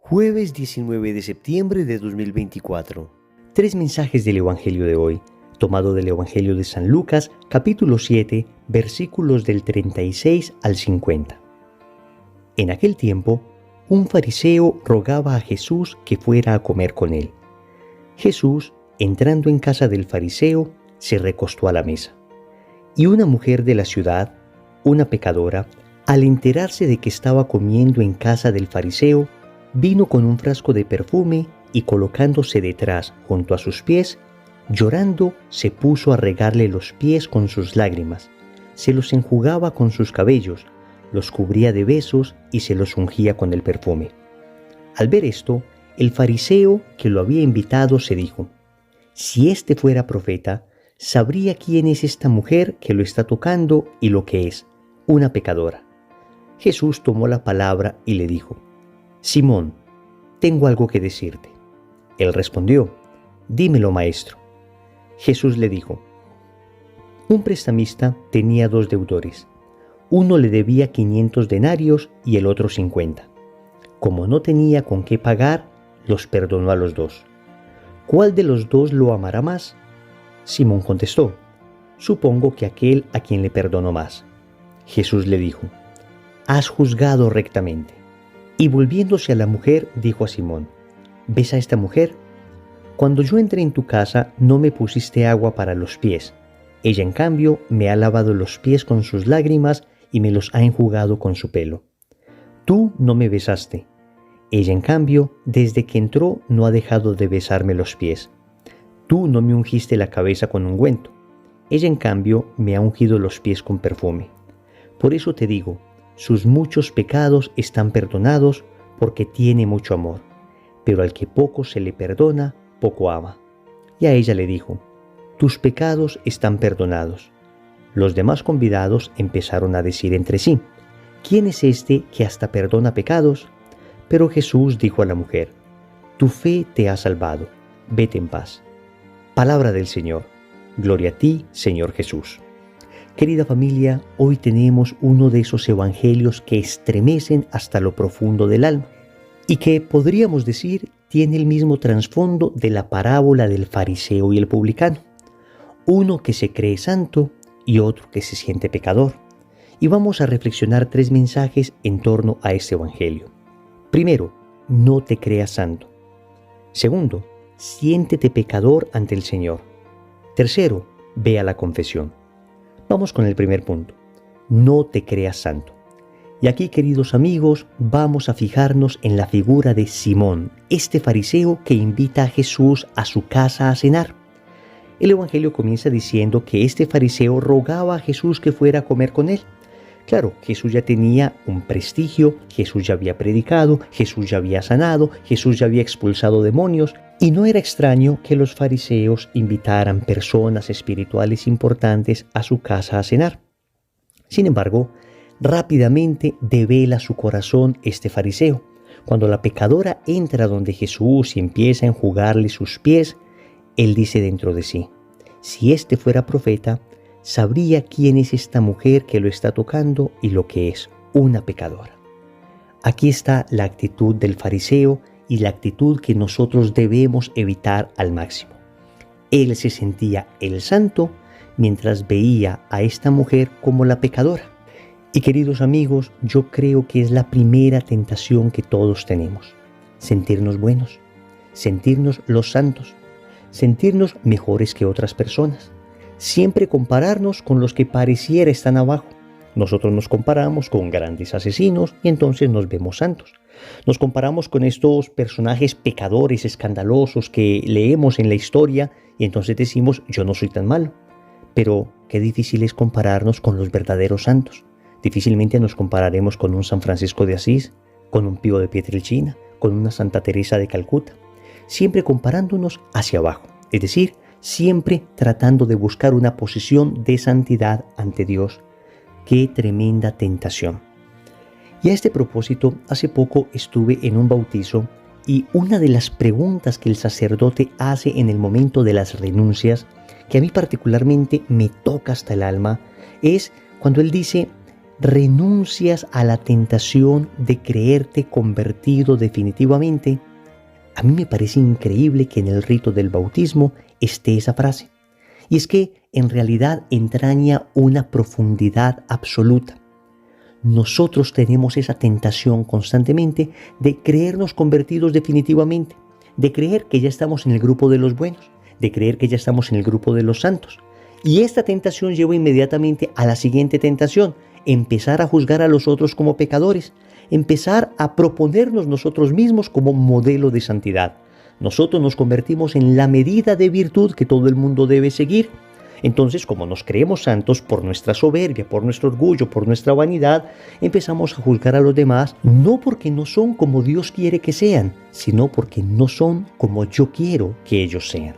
Jueves 19 de septiembre de 2024. Tres mensajes del Evangelio de hoy, tomado del Evangelio de San Lucas, capítulo 7, versículos del 36 al 50. En aquel tiempo, un fariseo rogaba a Jesús que fuera a comer con él. Jesús, entrando en casa del fariseo, se recostó a la mesa. Y una mujer de la ciudad, una pecadora, al enterarse de que estaba comiendo en casa del fariseo, vino con un frasco de perfume y colocándose detrás junto a sus pies, llorando se puso a regarle los pies con sus lágrimas, se los enjugaba con sus cabellos, los cubría de besos y se los ungía con el perfume. Al ver esto, el fariseo que lo había invitado se dijo: si este fuera profeta, sabría quién es esta mujer que lo está tocando y lo que es, una pecadora. Jesús tomó la palabra y le dijo: Simón, tengo algo que decirte. Él respondió: dímelo, maestro. Jesús le dijo: un prestamista tenía dos deudores. Uno le debía 500 denarios y el otro 50. Como no tenía con qué pagar, los perdonó a los dos. ¿Cuál de los dos lo amará más? Simón contestó: supongo que aquel a quien le perdonó más. Jesús le dijo: has juzgado rectamente. Y volviéndose a la mujer, dijo a Simón: ¿ves a esta mujer? Cuando yo entré en tu casa, no me pusiste agua para los pies. Ella, en cambio, me ha lavado los pies con sus lágrimas y me los ha enjugado con su pelo. Tú no me besaste. Ella, en cambio, desde que entró, no ha dejado de besarme los pies. Tú no me ungiste la cabeza con ungüento. Ella, en cambio, me ha ungido los pies con perfume. Por eso te digo, sus muchos pecados están perdonados porque tiene mucho amor, pero al que poco se le perdona, poco ama. Y a ella le dijo: tus pecados están perdonados. Los demás convidados empezaron a decir entre sí: ¿quién es este que hasta perdona pecados? Pero Jesús dijo a la mujer: tu fe te ha salvado, vete en paz. Palabra del Señor. Gloria a ti, Señor Jesús. Querida familia, hoy tenemos uno de esos evangelios que estremecen hasta lo profundo del alma y que, podríamos decir, tiene el mismo trasfondo de la parábola del fariseo y el publicano. Uno que se cree santo y otro que se siente pecador. Y vamos a reflexionar tres mensajes en torno a este evangelio. Primero, no te creas santo. Segundo, siéntete pecador ante el Señor. Tercero, ve a la confesión. Vamos con el primer punto: no te creas santo. Y aquí, queridos amigos, vamos a fijarnos en la figura de Simón, este fariseo que invita a Jesús a su casa a cenar. El evangelio comienza diciendo que este fariseo rogaba a Jesús que fuera a comer con él. Claro, Jesús ya tenía un prestigio, Jesús ya había predicado, Jesús ya había sanado, Jesús ya había expulsado demonios, y no era extraño que los fariseos invitaran personas espirituales importantes a su casa a cenar. Sin embargo, rápidamente devela su corazón este fariseo. Cuando la pecadora entra donde Jesús y empieza a enjugarle sus pies, él dice dentro de sí: si este fuera profeta, sabría quién es esta mujer que lo está tocando y lo que es, una pecadora. Aquí está la actitud del fariseo y la actitud que nosotros debemos evitar al máximo. Él se sentía el santo mientras veía a esta mujer como la pecadora. Y queridos amigos, yo creo que es la primera tentación que todos tenemos: sentirnos buenos, sentirnos los santos, sentirnos mejores que otras personas. Siempre compararnos con los que pareciera están abajo. Nosotros nos comparamos con grandes asesinos y entonces nos vemos santos. Nos comparamos con estos personajes pecadores, escandalosos que leemos en la historia y entonces decimos: yo no soy tan malo. Pero qué difícil es compararnos con los verdaderos santos. Difícilmente nos compararemos con un San Francisco de Asís, con un Pío de Pietrelcina, con una Santa Teresa de Calcuta. Siempre comparándonos hacia abajo, es decir, siempre tratando de buscar una posición de santidad ante Dios. ¡Qué tremenda tentación! Y a este propósito, hace poco estuve en un bautizo y una de las preguntas que el sacerdote hace en el momento de las renuncias, que a mí particularmente me toca hasta el alma, es cuando él dice: renuncias a la tentación de creerte convertido definitivamente. A mí me parece increíble que en el rito del bautismo esté esa frase. Y es que en realidad entraña una profundidad absoluta. Nosotros tenemos esa tentación constantemente de creernos convertidos definitivamente, de creer que ya estamos en el grupo de los buenos, de creer que ya estamos en el grupo de los santos. Y esta tentación lleva inmediatamente a la siguiente tentación, empezar a juzgar a los otros como pecadores, empezar a proponernos nosotros mismos como modelo de santidad. Nosotros nos convertimos en la medida de virtud que todo el mundo debe seguir. Entonces, como nos creemos santos por nuestra soberbia, por nuestro orgullo, por nuestra vanidad, empezamos a juzgar a los demás, no porque no son como Dios quiere que sean, sino porque no son como yo quiero que ellos sean.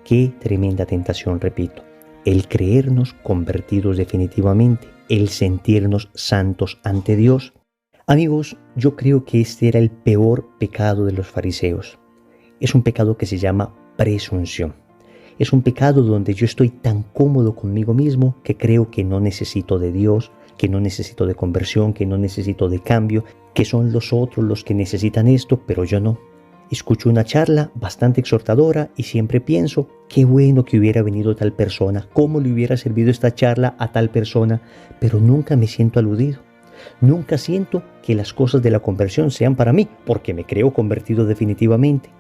Qué tremenda tentación, repito, el creernos convertidos definitivamente, el sentirnos santos ante Dios. Amigos, yo creo que este era el peor pecado de los fariseos. Es un pecado que se llama presunción. Es un pecado donde yo estoy tan cómodo conmigo mismo que creo que no necesito de Dios, que no necesito de conversión, que no necesito de cambio, que son los otros los que necesitan esto, pero yo no. Escucho una charla bastante exhortadora y siempre pienso, qué bueno que hubiera venido tal persona, cómo le hubiera servido esta charla a tal persona, pero nunca me siento aludido. Nunca siento que las cosas de la conversión sean para mí, porque me creo convertido definitivamente.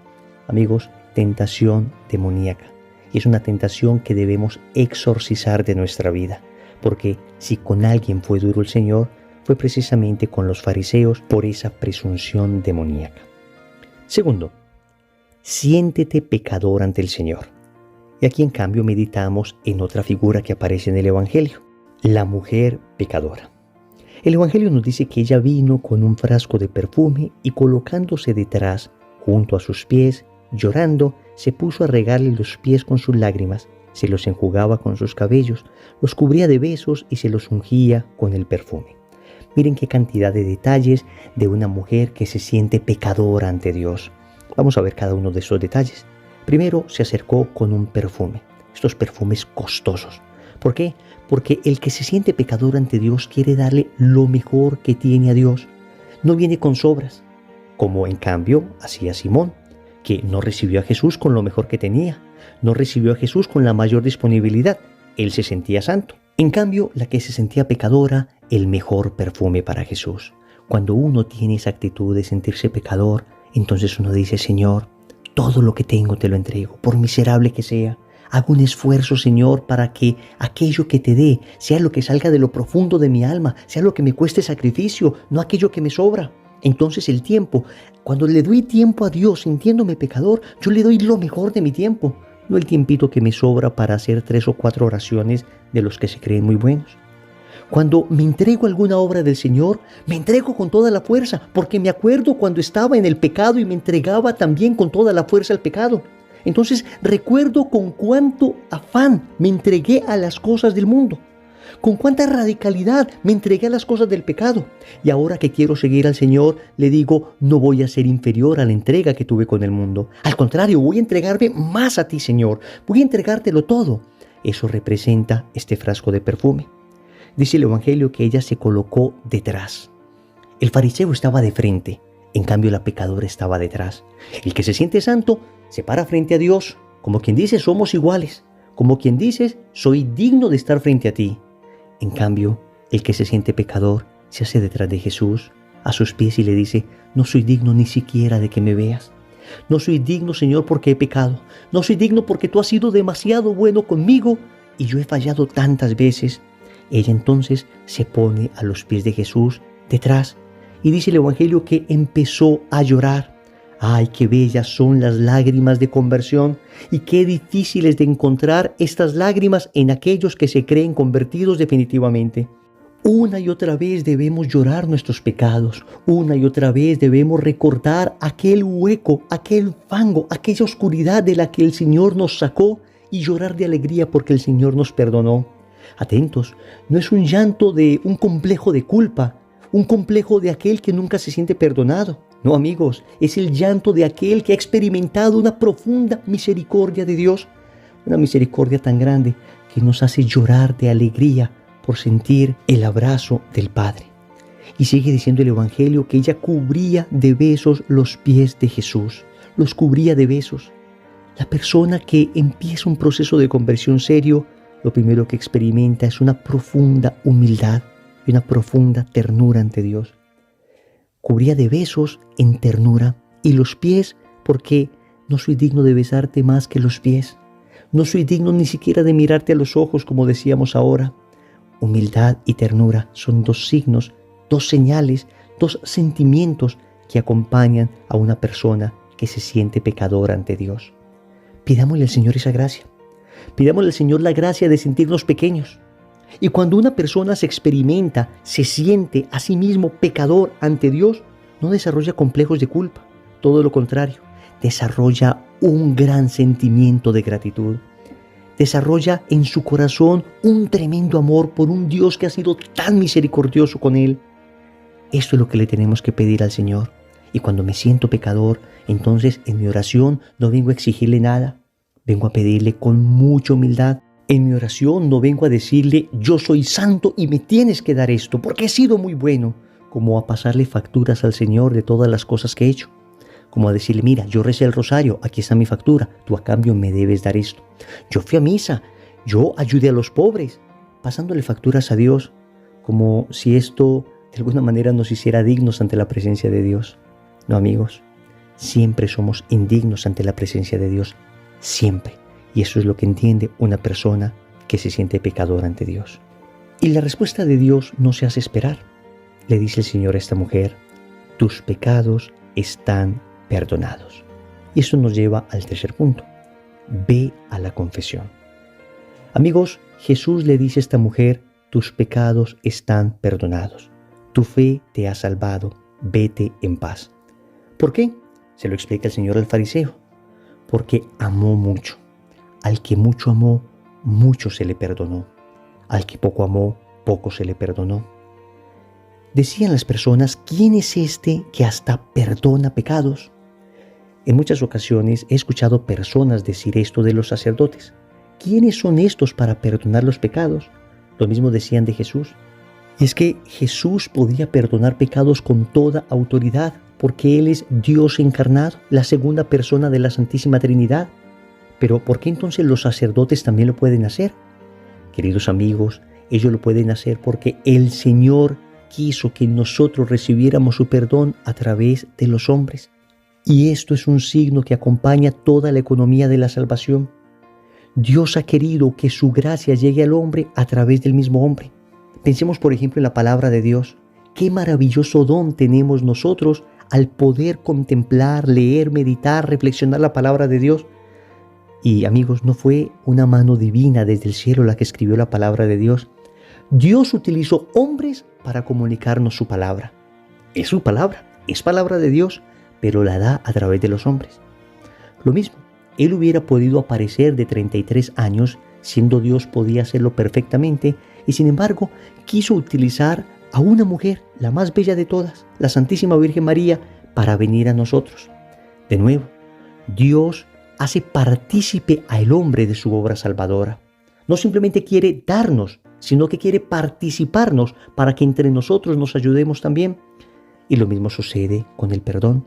Amigos, tentación demoníaca. Y es una tentación que debemos exorcizar de nuestra vida, porque si con alguien fue duro el Señor, fue precisamente con los fariseos por esa presunción demoníaca. Segundo, siéntete pecador ante el Señor. Y aquí en cambio meditamos en otra figura que aparece en el Evangelio, la mujer pecadora. El Evangelio nos dice que ella vino con un frasco de perfume y colocándose detrás, junto a sus pies, llorando, se puso a regarle los pies con sus lágrimas, se los enjugaba con sus cabellos, los cubría de besos y se los ungía con el perfume. Miren qué cantidad de detalles de una mujer que se siente pecadora ante Dios. Vamos a ver cada uno de esos detalles. Primero, se acercó con un perfume, estos perfumes costosos. ¿Por qué? Porque el que se siente pecador ante Dios quiere darle lo mejor que tiene a Dios. No viene con sobras, como en cambio hacía Simón, que no recibió a Jesús con lo mejor que tenía, no recibió a Jesús con la mayor disponibilidad. Él se sentía santo. En cambio, la que se sentía pecadora, el mejor perfume para Jesús. Cuando uno tiene esa actitud de sentirse pecador, entonces uno dice, Señor, todo lo que tengo te lo entrego, por miserable que sea. Hago un esfuerzo, Señor, para que aquello que te dé sea lo que salga de lo profundo de mi alma, sea lo que me cueste sacrificio, no aquello que me sobra. Entonces el tiempo, cuando le doy tiempo a Dios sintiéndome pecador, yo le doy lo mejor de mi tiempo, no el tiempito que me sobra para hacer 3 o 4 oraciones de los que se creen muy buenos. Cuando me entrego a alguna obra del Señor, me entrego con toda la fuerza, porque me acuerdo cuando estaba en el pecado y me entregaba también con toda la fuerza al pecado. Entonces recuerdo con cuánto afán me entregué a las cosas del mundo, con cuánta radicalidad me entregué a las cosas del pecado. Y ahora que quiero seguir al Señor, le digo, no voy a ser inferior a la entrega que tuve con el mundo. Al contrario, voy a entregarme más a ti, Señor. Voy a entregártelo todo. Eso representa este frasco de perfume. Dice el Evangelio que ella se colocó detrás. El fariseo estaba de frente, en cambio la pecadora estaba detrás. El que se siente santo se para frente a Dios, como quien dice, somos iguales. Como quien dice, soy digno de estar frente a ti. En cambio, el que se siente pecador se hace detrás de Jesús, a sus pies y le dice, no soy digno ni siquiera de que me veas. No soy digno, Señor, porque he pecado. No soy digno porque tú has sido demasiado bueno conmigo y yo he fallado tantas veces. Ella entonces se pone a los pies de Jesús detrás y dice el Evangelio que empezó a llorar. ¡Ay, qué bellas son las lágrimas de conversión! Y qué difíciles de encontrar estas lágrimas en aquellos que se creen convertidos definitivamente. Una y otra vez debemos llorar nuestros pecados. Una y otra vez debemos recordar aquel hueco, aquel fango, aquella oscuridad de la que el Señor nos sacó y llorar de alegría porque el Señor nos perdonó. Atentos, no es un llanto de un complejo de culpa, un complejo de aquel que nunca se siente perdonado. No, amigos, es el llanto de aquel que ha experimentado una profunda misericordia de Dios, una misericordia tan grande que nos hace llorar de alegría por sentir el abrazo del Padre. Y sigue diciendo el Evangelio que ella cubría de besos los pies de Jesús. Los cubría de besos. La persona que empieza un proceso de conversión serio, lo primero que experimenta es una profunda humildad y una profunda ternura ante Dios. Cubría de besos en ternura y los pies porque no soy digno de besarte más que los pies. No soy digno ni siquiera de mirarte a los ojos, como decíamos ahora. Humildad y ternura son dos signos, dos señales, dos sentimientos que acompañan a una persona que se siente pecadora ante Dios. Pidámosle al Señor esa gracia. Pidámosle al Señor la gracia de sentirnos pequeños. Y cuando una persona se experimenta, se siente a sí mismo pecador ante Dios, no desarrolla complejos de culpa. Todo lo contrario, desarrolla un gran sentimiento de gratitud. Desarrolla en su corazón un tremendo amor por un Dios que ha sido tan misericordioso con él. Esto es lo que le tenemos que pedir al Señor. Y cuando me siento pecador, entonces en mi oración no vengo a exigirle nada. Vengo a pedirle con mucha humildad. En mi oración no vengo a decirle, yo soy santo y me tienes que dar esto, porque he sido muy bueno. Como a pasarle facturas al Señor de todas las cosas que he hecho. Como a decirle, mira, yo recé el rosario, aquí está mi factura, tú a cambio me debes dar esto. Yo fui a misa, yo ayudé a los pobres, pasándole facturas a Dios, como si esto de alguna manera nos hiciera dignos ante la presencia de Dios. No, amigos, siempre somos indignos ante la presencia de Dios, siempre. Y eso es lo que entiende una persona que se siente pecadora ante Dios. Y la respuesta de Dios no se hace esperar. Le dice el Señor a esta mujer, tus pecados están perdonados. Y eso nos lleva al tercer punto. Ve a la confesión. Amigos, Jesús le dice a esta mujer, tus pecados están perdonados. Tu fe te ha salvado. Vete en paz. ¿Por qué? Se lo explica el Señor al fariseo. Porque amó mucho. Al que mucho amó, mucho se le perdonó. Al que poco amó, poco se le perdonó. Decían las personas, ¿quién es este que hasta perdona pecados? En muchas ocasiones he escuchado personas decir esto de los sacerdotes. ¿Quiénes son estos para perdonar los pecados? Lo mismo decían de Jesús. Y es que Jesús podía perdonar pecados con toda autoridad, porque Él es Dios encarnado, la segunda persona de la Santísima Trinidad. Pero ¿por qué entonces los sacerdotes también lo pueden hacer? Queridos amigos, ellos lo pueden hacer porque el Señor quiso que nosotros recibiéramos su perdón a través de los hombres. Y esto es un signo que acompaña toda la economía de la salvación. Dios ha querido que su gracia llegue al hombre a través del mismo hombre. Pensemos, por ejemplo, en la palabra de Dios. Qué maravilloso don tenemos nosotros al poder contemplar, leer, meditar, reflexionar la palabra de Dios. Y amigos, no fue una mano divina desde el cielo la que escribió la palabra de Dios. Dios utilizó hombres para comunicarnos su palabra. Es su palabra, es palabra de Dios, pero la da a través de los hombres. Lo mismo, Él hubiera podido aparecer de 33 años, siendo Dios podía hacerlo perfectamente, y sin embargo quiso utilizar a una mujer, la más bella de todas, la Santísima Virgen María, para venir a nosotros. De nuevo, Dios hace partícipe al hombre de su obra salvadora. No simplemente quiere darnos, sino que quiere participarnos para que entre nosotros nos ayudemos también. Y lo mismo sucede con el perdón.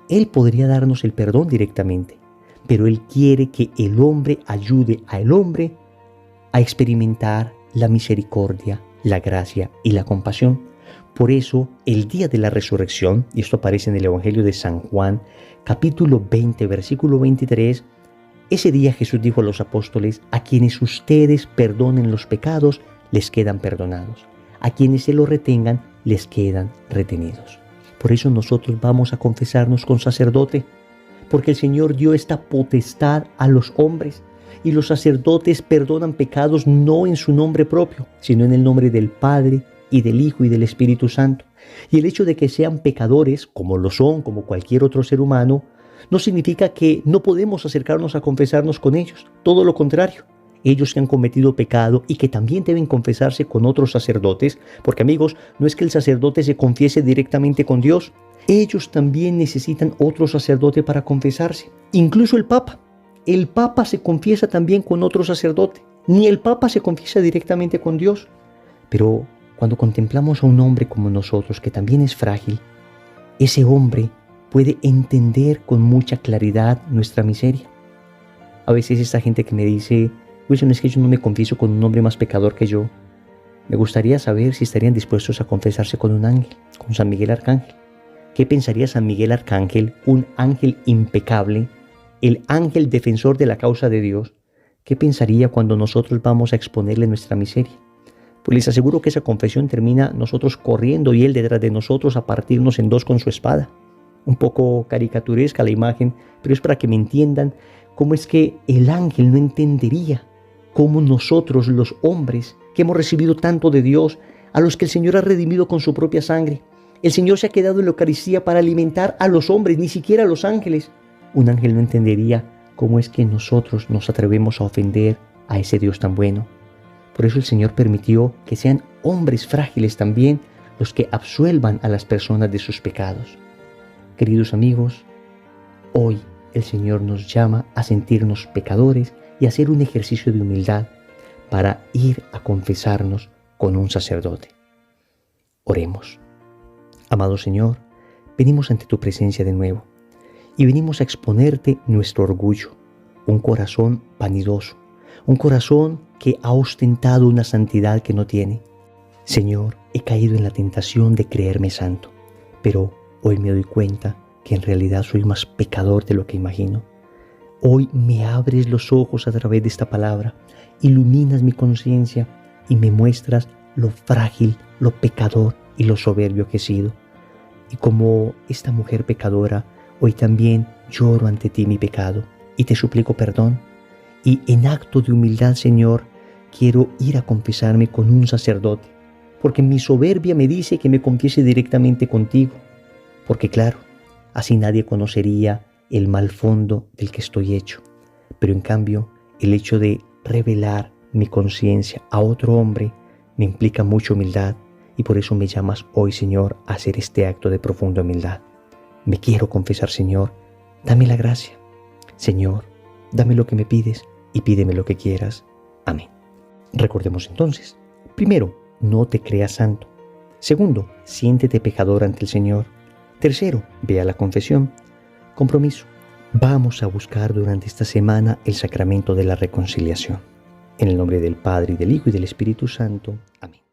Él podría darnos el perdón directamente, pero Él quiere que el hombre ayude al hombre a experimentar la misericordia, la gracia y la compasión. Por eso, el día de la resurrección, y esto aparece en el Evangelio de San Juan, capítulo 20, versículo 23, ese día Jesús dijo a los apóstoles, a quienes ustedes perdonen los pecados, les quedan perdonados. A quienes se los retengan, les quedan retenidos. Por eso nosotros vamos a confesarnos con sacerdote, porque el Señor dio esta potestad a los hombres, y los sacerdotes perdonan pecados no en su nombre propio, sino en el nombre del Padre, y del Hijo y del Espíritu Santo. Y el hecho de que sean pecadores, como lo son, como cualquier otro ser humano, no significa que no podemos acercarnos a confesarnos con ellos. Todo lo contrario, ellos que han cometido pecado y que también deben confesarse con otros sacerdotes, porque amigos, no es que el sacerdote se confiese directamente con Dios, ellos también necesitan otro sacerdote para confesarse. Incluso el Papa se confiesa también con otro sacerdote. Ni el Papa se confiesa directamente con Dios. Pero cuando contemplamos a un hombre como nosotros, que también es frágil, ese hombre puede entender con mucha claridad nuestra miseria. A veces esta gente que me dice, Wilson, es que yo no me confieso con un hombre más pecador que yo. Me gustaría saber si estarían dispuestos a confesarse con un ángel, con San Miguel Arcángel. ¿Qué pensaría San Miguel Arcángel, un ángel impecable, el ángel defensor de la causa de Dios? ¿Qué pensaría cuando nosotros vamos a exponerle nuestra miseria? Pues les aseguro que esa confesión termina nosotros corriendo y él detrás de nosotros a partirnos en dos con su espada. Un poco caricaturesca la imagen, pero es para que me entiendan cómo es que el ángel no entendería cómo nosotros los hombres que hemos recibido tanto de Dios, a los que el Señor ha redimido con su propia sangre, el Señor se ha quedado en la Eucaristía para alimentar a los hombres, ni siquiera a los ángeles. Un ángel no entendería cómo es que nosotros nos atrevemos a ofender a ese Dios tan bueno. Por eso el Señor permitió que sean hombres frágiles también los que absuelvan a las personas de sus pecados. Queridos amigos, hoy el Señor nos llama a sentirnos pecadores y a hacer un ejercicio de humildad para ir a confesarnos con un sacerdote. Oremos. Amado Señor, venimos ante tu presencia de nuevo y venimos a exponerte nuestro orgullo, un corazón vanidoso, un corazón que ha ostentado una santidad que no tiene. Señor, he caído en la tentación de creerme santo, pero hoy me doy cuenta que en realidad soy más pecador de lo que imagino. Hoy me abres los ojos a través de esta palabra, iluminas mi conciencia y me muestras lo frágil, lo pecador y lo soberbio que he sido. Y como esta mujer pecadora, hoy también lloro ante ti mi pecado y te suplico perdón. Y en acto de humildad, Señor, quiero ir a confesarme con un sacerdote, porque mi soberbia me dice que me confiese directamente contigo, porque claro, así nadie conocería el mal fondo del que estoy hecho. Pero en cambio, el hecho de revelar mi conciencia a otro hombre me implica mucha humildad y por eso me llamas hoy, Señor, a hacer este acto de profunda humildad. Me quiero confesar, Señor, dame la gracia. Señor, dame lo que me pides y pídeme lo que quieras. Amén. Recordemos entonces, primero, no te creas santo. Segundo, siéntete pecador ante el Señor. Tercero, ve a la confesión. Compromiso. Vamos a buscar durante esta semana el sacramento de la reconciliación. En el nombre del Padre, y del Hijo, y del Espíritu Santo. Amén.